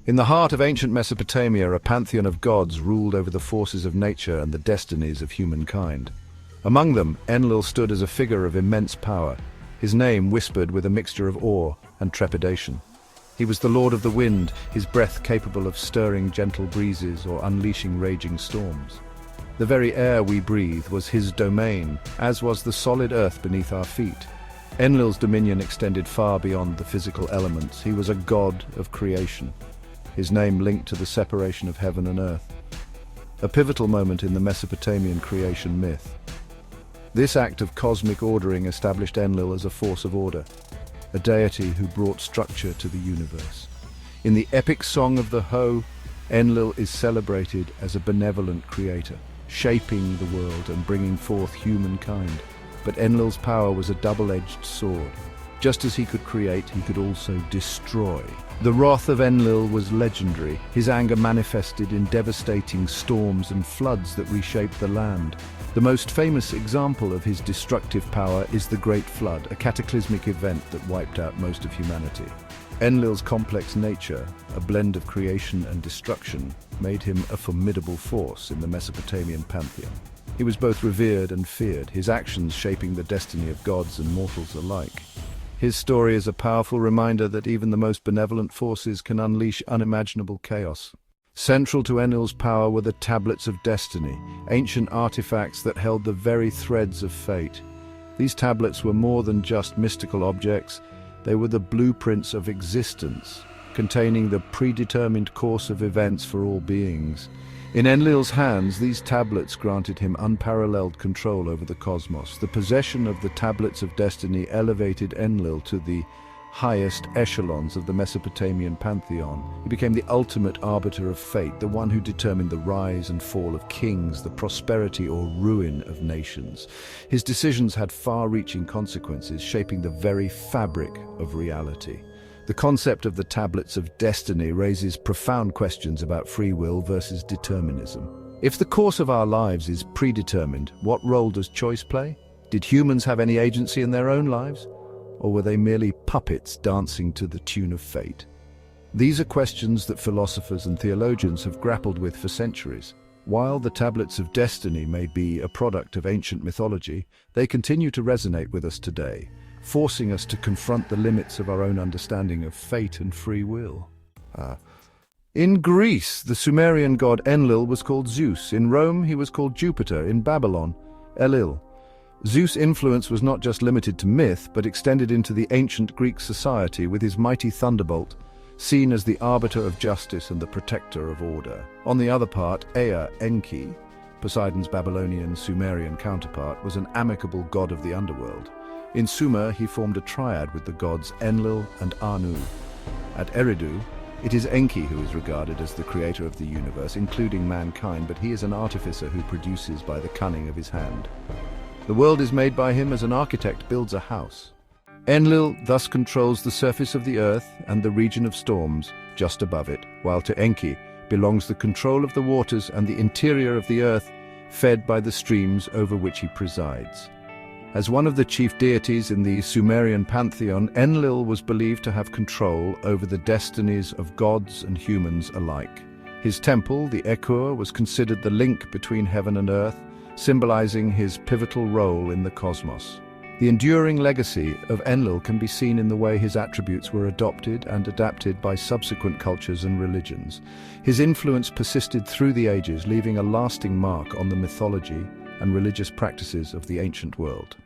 In the heart of ancient Mesopotamia, a pantheon of gods ruled over the forces of nature and the destinies of humankind. Among them, Enlil stood as a figure of immense power, his name whispered with a mixture of awe and trepidation. He was the lord of the wind, his breath capable of stirring gentle breezes or unleashing raging storms. The very air we breathe was his domain, as was the solid earth beneath our feet. Enlil's dominion extended far beyond the physical elements. He was a god of creation, his name linked to the separation of heaven and earth. A pivotal moment in the Mesopotamian creation myth. This act of cosmic ordering established Enlil as a force of order, a deity who brought structure to the universe. In the epic Song of the Ho, Enlil is celebrated as a benevolent creator, shaping the world and bringing forth humankind. But Enlil's power was a double-edged sword. Just as he could create, he could also destroy. The wrath of Enlil was legendary. His anger manifested in devastating storms and floods that reshaped the land. The most famous example of his destructive power is the Great Flood, a cataclysmic event that wiped out most of humanity. Enlil's complex nature, a blend of creation and destruction, made him a formidable force in the Mesopotamian pantheon. He was both revered and feared, his actions shaping the destiny of gods and mortals alike. His story is a powerful reminder that even the most benevolent forces can unleash unimaginable chaos. Central to Enlil's power were the Tablets of Destiny, ancient artifacts that held the very threads of fate. These tablets were more than just mystical objects. They were the blueprints of existence, containing the predetermined course of events for all beings. In Enlil's hands, these tablets granted him unparalleled control over the cosmos. The possession of the Tablets of Destiny elevated Enlil to the highest echelons of the Mesopotamian pantheon. He became the ultimate arbiter of fate, the one who determined the rise and fall of kings, the prosperity or ruin of nations. His decisions had far-reaching consequences, shaping the very fabric of reality. The concept of the Tablets of Destiny raises profound questions about free will versus determinism. If the course of our lives is predetermined, what role does choice play? Did humans have any agency in their own lives? Or were they merely puppets dancing to the tune of fate? These are questions that philosophers and theologians have grappled with for centuries. While the Tablets of Destiny may be a product of ancient mythology, they continue to resonate with us today, forcing us to confront the limits of our own understanding of fate and free will. In Greece, the Sumerian god Enlil was called Zeus. In Rome, he was called Jupiter. In Babylon, Enlil. Zeus' influence was not just limited to myth, but extended into the ancient Greek society, with his mighty thunderbolt seen as the arbiter of justice and the protector of order. On the other part, Enki, Poseidon's Babylonian Sumerian counterpart, was an amicable god of the underworld. In Sumer, he formed a triad with the gods Enlil and Anu. At Eridu, it is Enki who is regarded as the creator of the universe, including mankind, but he is an artificer who produces by the cunning of his hand. The world is made by him as an architect builds a house. Enlil thus controls the surface of the earth and the region of storms just above it, while to Enki belongs the control of the waters and the interior of the earth, fed by the streams over which he presides. As one of the chief deities in the Sumerian pantheon, Enlil was believed to have control over the destinies of gods and humans alike. His temple, the Ekur, was considered the link between heaven and earth, symbolizing his pivotal role in the cosmos. The enduring legacy of Enlil can be seen in the way his attributes were adopted and adapted by subsequent cultures and religions. His influence persisted through the ages, leaving a lasting mark on the mythology and religious practices of the ancient world.